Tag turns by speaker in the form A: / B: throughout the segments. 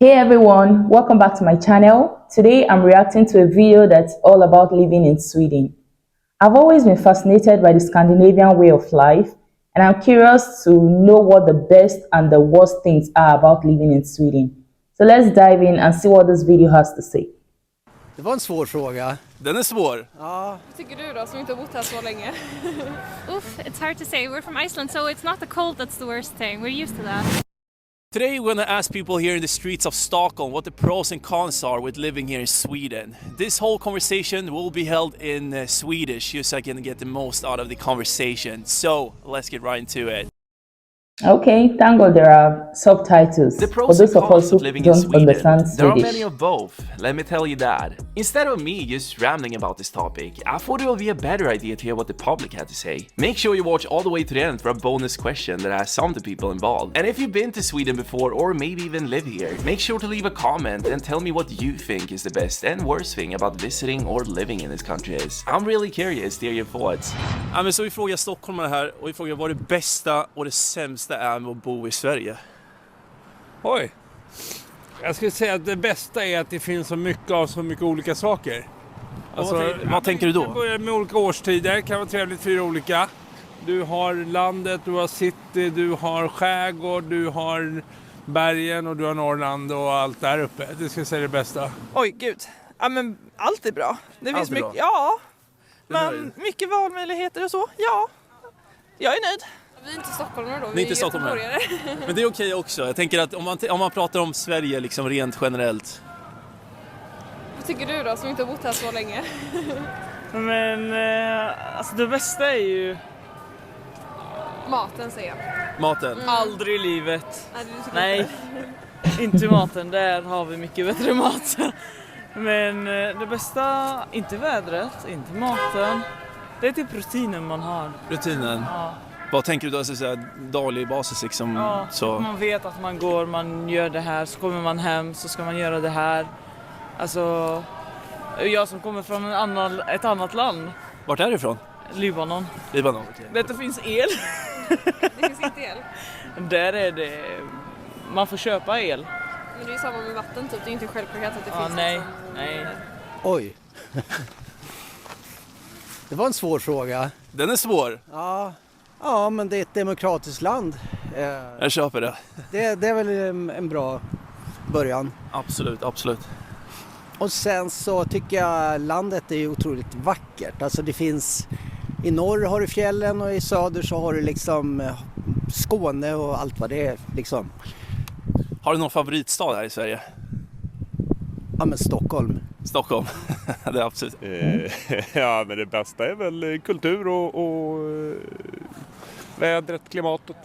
A: Hey everyone, welcome back to my channel. Today I'm reacting to a video that's all about living in Sweden. I've always been fascinated by the Scandinavian way of life, and I'm curious to know what the best and the worst things are about living in Sweden. So let's dive in and see what this video has to say.
B: Det var en svår fråga.
C: Den är svår.
B: Ja.
D: Vad tycker du då, som inte har bott här så länge?
E: Oof, it's hard to say. We're from Iceland, so it's not the cold that's the worst thing. We're used to that.
C: Today we're gonna ask people here in the streets of Stockholm what the pros and cons are with living here in Sweden. This whole conversation will be held in Swedish, just so I can get the most out of the conversation. So let's get right into it.
A: Okay, thank God there are subtitles
C: The
A: for
C: pros
A: those
C: and
A: of us
C: cons
A: who
C: of living in
A: don't
C: Sweden.
A: understand
C: There are
A: Swedish.
C: many of both, let me tell you that. Instead of me just rambling about this topic, I thought it would be a better idea to hear what the public had to say. Make sure you watch all the way to the end for a bonus question that asks some of the people involved. And if you've been to Sweden before or maybe even live here, make sure to leave a comment and tell me what you think is the best and worst thing about visiting or living in this country is. I'm really curious to hear your thoughts. Ja, men så vi frågar stockholmare här och vi frågar vad det bästa och det sämsta är med att bo i Sverige.
F: Oj. Jag skulle säga att det bästa är att det finns så mycket av så mycket olika saker.
C: Alltså, vad tänker du då?
F: Det börjar med olika årstider, kan vara trevligt för olika. Du har landet, du har city, du har skärgård, du har bergen och du har Norrland och allt där uppe. Det skulle jag säga det bästa.
D: Oj, gud. Ja, men allt är bra. Det finns mycket,
C: bra.
D: ja. Men mycket valmöjligheter och så, ja. Jag är nöjd. Vi är inte stockholmare då,
C: Ni är inte stockholmare. Men det är okej också. Jag tänker att om man pratar om Sverige liksom rent generellt.
D: Vad tycker du då, som inte har bott här så länge?
G: Men alltså det bästa är ju
D: Maten, säger jag.
C: Maten.
G: aldrig i livet.
D: Nej, du tycker
G: Nej, inte maten. Där har vi mycket bättre mat. Men det bästa, inte vädret, inte maten. Det är typ rutinen man har.
C: Rutinen.
G: Ja.
C: Vad tänker du då, så säga, daglig basis liksom?
G: Ja,
C: Så.
G: man vet att man går, man gör det här, så kommer man hem, så ska man göra det här. Alltså, jag som kommer från ett annat land,
C: Vart är du ifrån?
G: Libanon.
C: Libanon, okej.
G: Det finns el.
D: det finns inte el.
G: Där är det, man får köpa el.
D: Men det är ju samma med vatten typ, det är inte självklart att det
G: Ja,
D: finns.
G: nej,
D: liksom.
G: nej.
B: Oj. Det var en svår fråga.
C: Den är svår.
B: Ja, men det är ett demokratiskt land.
C: Jag köper det.
B: Det är väl en bra början.
C: Absolut, absolut.
B: Och sen så tycker jag landet är otroligt vackert. Alltså det finns, i norr har du fjällen och i söder så har du liksom Skåne och allt vad det är liksom.
C: Har du någon favoritstad här i Sverige?
B: Ja, men Stockholm.
C: Stockholm. Det är absolut.
F: Ja, men det bästa är väl kultur och vädret, klimatet.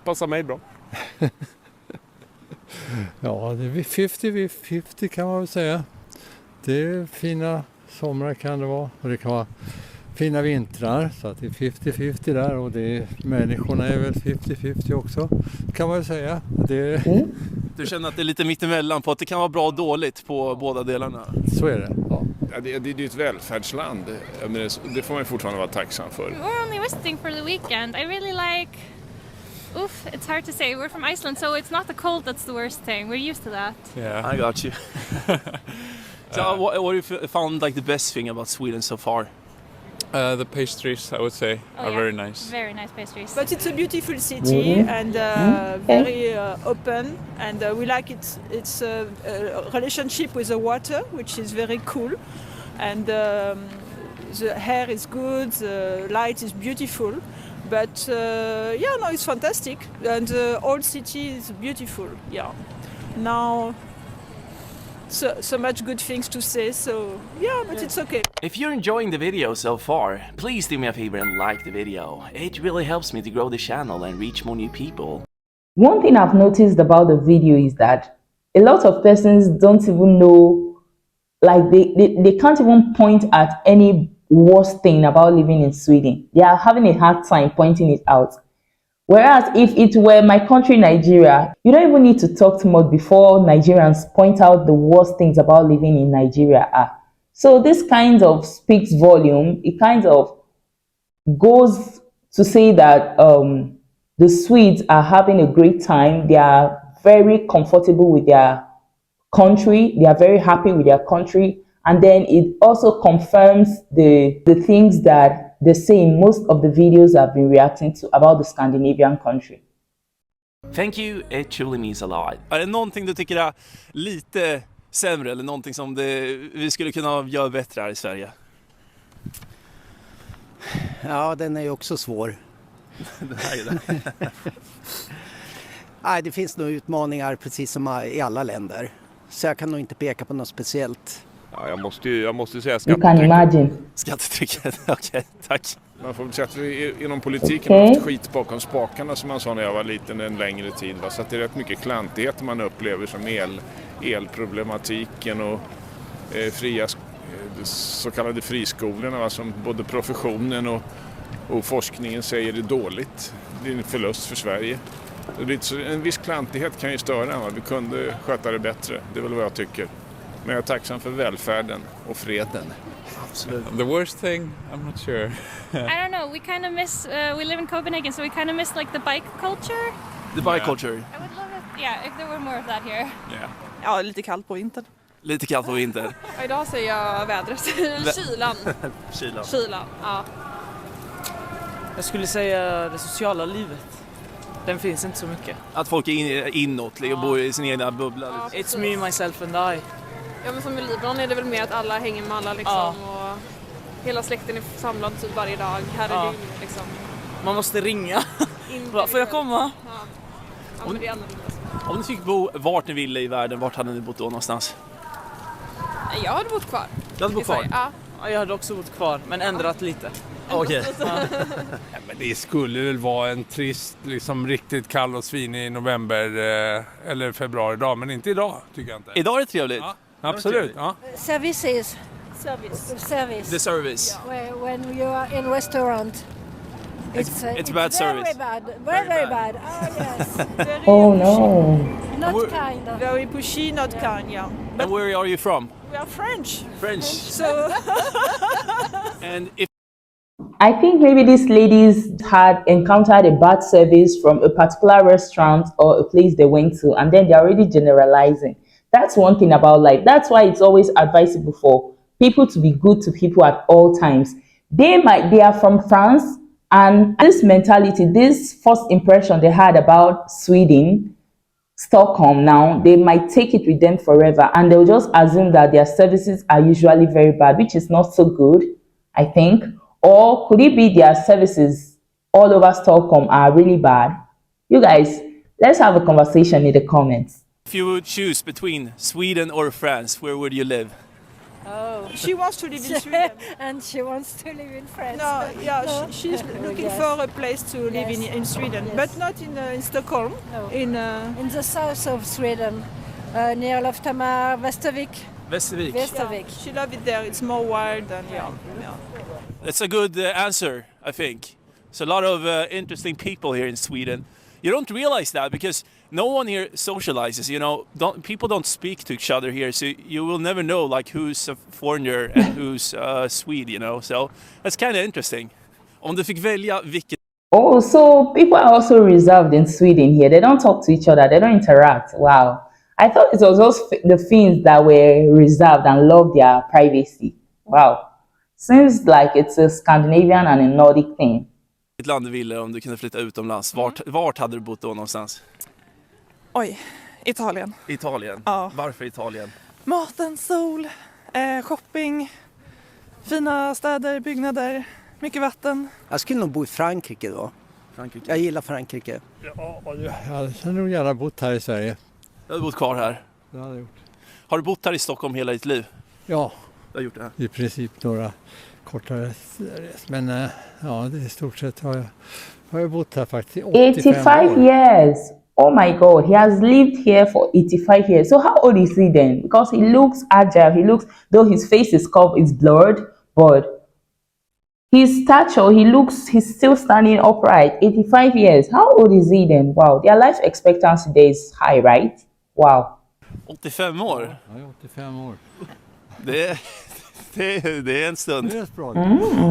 F: Passar mig bra.
H: Ja, det är 50-50 kan man väl säga. Det är fina somrar kan det vara och det kan vara fina vintrar, så att det är 50-50 där, och människorna är väl 50-50 också kan man väl säga.
C: Du känner att det är lite mittemellan på att det kan vara bra och dåligt på båda delarna?
H: Så är det, ja.
F: Ja, det är ju ett välfärdsland. Det får man fortfarande vara tacksam för.
E: We're only visiting for the weekend. I really like... Oof, it's hard to say. We're from Iceland, so it's not the cold that's the worst thing. We're used to that.
F: Yeah.
C: I got you. So what have you found like the best thing about Sweden so far?
F: The pastries, I would say, are very nice.
E: Very nice pastries.
I: But it's a beautiful city and very open, and we like its relationship with the water, which is very cool, and the hair is good, the light is beautiful, but yeah, no, it's fantastic, and the old city is beautiful. Yeah, now. So much good things to say, so yeah, but it's okay.
C: If you're enjoying the video so far, please do me a favor and like the video. It really helps me to grow the channel and reach more new people.
A: One thing I've noticed about the video is that a lot of persons don't even know, like they can't even point at any worst thing about living in Sweden. They are having a hard time pointing it out. Whereas if it were my country, Nigeria, you don't even need to talk too much before Nigerians point out the worst things about living in Nigeria are. So this kind of speaks volume. It kind of goes to say that the Swedes are having a great time. They are very comfortable with their country. They are very happy with their country. And then it also confirms the things that they say in most of the videos I've been reacting to about the Scandinavian country.
C: Thank you, it truly means a lot. Är det någonting du tycker är lite sämre eller någonting som vi skulle kunna göra bättre här i Sverige?
B: Ja, den är ju också svår. Nej, det finns nog utmaningar precis som i alla länder. Så jag kan nog inte peka på något speciellt.
J: Ja, jag måste säga
A: You can imagine.
C: Skattetrycket, okej, tack.
J: Man får väl säga att vi inom politiken har haft skit bakom spakarna som man sa när jag var liten en längre tid. Va? Så att det är rätt mycket klantigheter man upplever som elproblematiken och så kallade friskolorna. Va? Som både professionen och forskningen säger är dåligt. Det är en förlust för Sverige. En viss klantighet kan ju störa. Va? Vi kunde sköta det bättre, det är väl vad jag tycker. Men jag är tacksam för välfärden och freden.
C: Absolut.
K: The worst thing, I'm not sure.
E: I don't know, we kind of miss, we live in Copenhagen, so we kind of miss like the bike culture.
C: The bike culture?
E: I would love it, yeah, if there were more of that here.
C: Yeah.
D: Ja, lite kallt på vintern.
C: Lite kallt på vintern.
D: Ja, idag säger jag vädret. Kylan. Kylan, ja.
G: Jag skulle säga det sociala livet. Den finns inte så mycket.
C: Att folk är inåt och bor i sin egna bubbla.
G: Ja, it's me, myself and I.
D: Ja, men som i Libanon är det väl mer att alla hänger med alla liksom. Ja. Och hela släkten är samlad typ varje dag. Här är det liksom.
G: Man måste ringa. Får jag komma?
D: Ja. Men det är annorlunda.
C: Om ni fick bo vart ni ville i världen, vart hade ni bott då någonstans?
D: Jag hade bott kvar.
C: Du hade bott kvar?
G: Ja, jag hade också bott kvar, men ändrat lite.
C: Okej.
F: Ja, men det skulle väl vara en trist, liksom riktigt kall och svinig i november eller februari dag, men inte idag tycker jag inte.
C: Idag är det trevligt.
F: Ja, absolut. Ja.
L: Service.
C: The service.
L: When you are in restaurant.
C: It's bad service.
L: Very bad. Oh yes.
A: Oh no.
L: Not kind of.
I: Very pushy, not kind, yeah.
C: And where are you from?
I: We are French.
C: French.
I: So
C: And if
A: I think maybe these ladies had encountered a bad service from a particular restaurant or a place they went to, and then they're already generalizing. That's one thing about life. That's why it's always advisable for people to be good to people at all times. They are from France, and this mentality, this first impression they had about Sweden, Stockholm now, they might take it with them forever, and they'll just assume that their services are usually very bad, which is not so good, I think. Or could it be their services all over Stockholm are really bad? You guys, let's have a conversation in the comments.
C: If you would choose between Sweden or France, where would you live?
I: Oh, she wants to live in Sweden.
L: And she wants to live in France.
I: No, yeah, she's looking for a place to live in Sweden, but not in Stockholm.
L: No.
I: In
L: the south of Sweden, near Loftahammar, Västervik.
C: Västervik.
I: She loves it there. It's more wild and yeah.
C: That's a good answer, I think. So a lot of interesting people here in Sweden. You don't realize that because no one here socializes, you know. People don't speak to each other here, so you will never know like who's a foreigner and who's Swede, you know. So that's kind of interesting. Om du fick välja vilket.
A: Oh, so people are also reserved in Sweden here. They don't talk to each other. They don't interact. Wow. I thought it was just the Finns that were reserved and loved their privacy. Wow. Seems like it's a Scandinavian and a Nordic thing.
C: Vilket land du ville om du kunde flytta utomlands? Vart hade du bott då någonstans?
D: Oj, Italien.
C: Italien?
D: Ja.
C: Varför Italien?
D: Maten, sol, shopping, fina städer, byggnader, mycket vatten.
B: Jag skulle nog bo i Frankrike då. Jag gillar Frankrike.
H: Ja, jag hade nog gärna bott här i Sverige.
C: Du har bott kvar här?
H: Det hade jag gjort.
C: Har du bott här i Stockholm hela ditt liv?
H: Ja,
C: du har gjort det här.
H: I princip några kortare res. Men ja, det i stort sett har jag bott här faktiskt i 85 år.
A: years. Oh my God, he has lived here for 85 years. So how old is he then? Because he looks agile. Though his face is blurred, but his stature, he's still standing upright. 85 years. How old is he then? Wow, their life expectancy there is high, right? Wow.
C: 85 år?
H: Ja, 85 år.
C: Det är en stund.
H: Det är bra.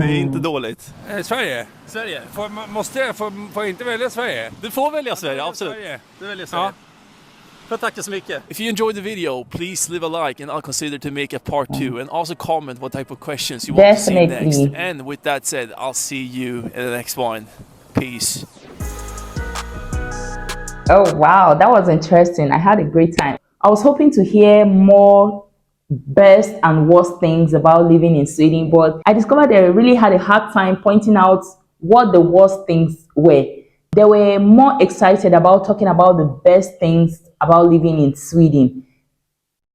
C: Det är inte dåligt.
F: Sverige?
C: Sverige.
F: Får jag inte välja Sverige?
C: Du får välja Sverige, absolut.
F: Sverige.
C: Du väljer Sverige.
M: Får tacka så mycket.
C: If you enjoyed the video, please leave a like and I'll consider to make a part 2, and also comment what type of questions you want to see next. And with that said, I'll see you in the next one. Peace.
A: Oh wow, that was interesting. I had a great time. I was hoping to hear more best and worst things about living in Sweden, but I discovered that I really had a hard time pointing out what the worst things were. They were more excited about talking about the best things about living in Sweden.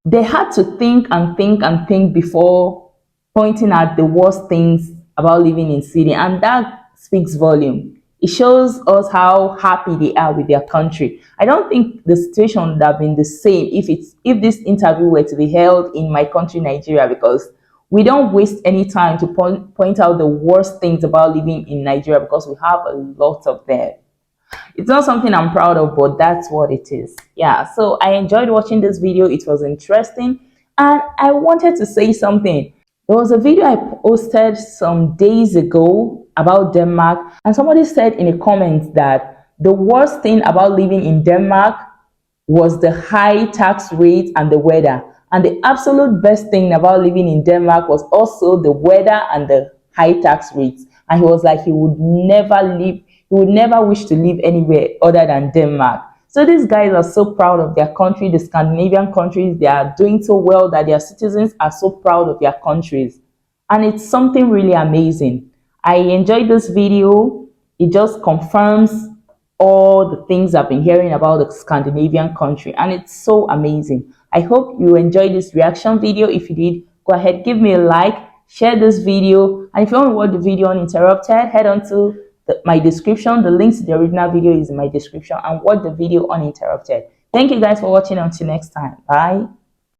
A: They had to think and think and think before pointing at the worst things about living in Sweden, and that speaks volume. It shows us how happy they are with their country. I don't think the situation would have been the same if this interview were to be held in my country, Nigeria, because we don't waste any time to point out the worst things about living in Nigeria, because we have a lot of them. It's not something I'm proud of, but that's what it is. Yeah, so I enjoyed watching this video. It was interesting, and I wanted to say something. There was a video I posted some days ago about Denmark, and somebody said in the comments that the worst thing about living in Denmark was the high tax rate and the weather, and the absolute best thing about living in Denmark was also the weather and the high tax rates. And he was like, he would never wish to live anywhere other than Denmark. So these guys are so proud of their country. The Scandinavian countries, they are doing so well that their citizens are so proud of their countries. And it's something really amazing. I enjoyed this video. It just confirms all the things I've been hearing about the Scandinavian country, and it's so amazing. I hope you enjoyed this reaction video. If you did, go ahead, give me a like, share this video, and if you want to watch the video uninterrupted, head on to my description. The links to the original video is in my description, and watch the video uninterrupted. Thank you guys for watching. Until next time, bye.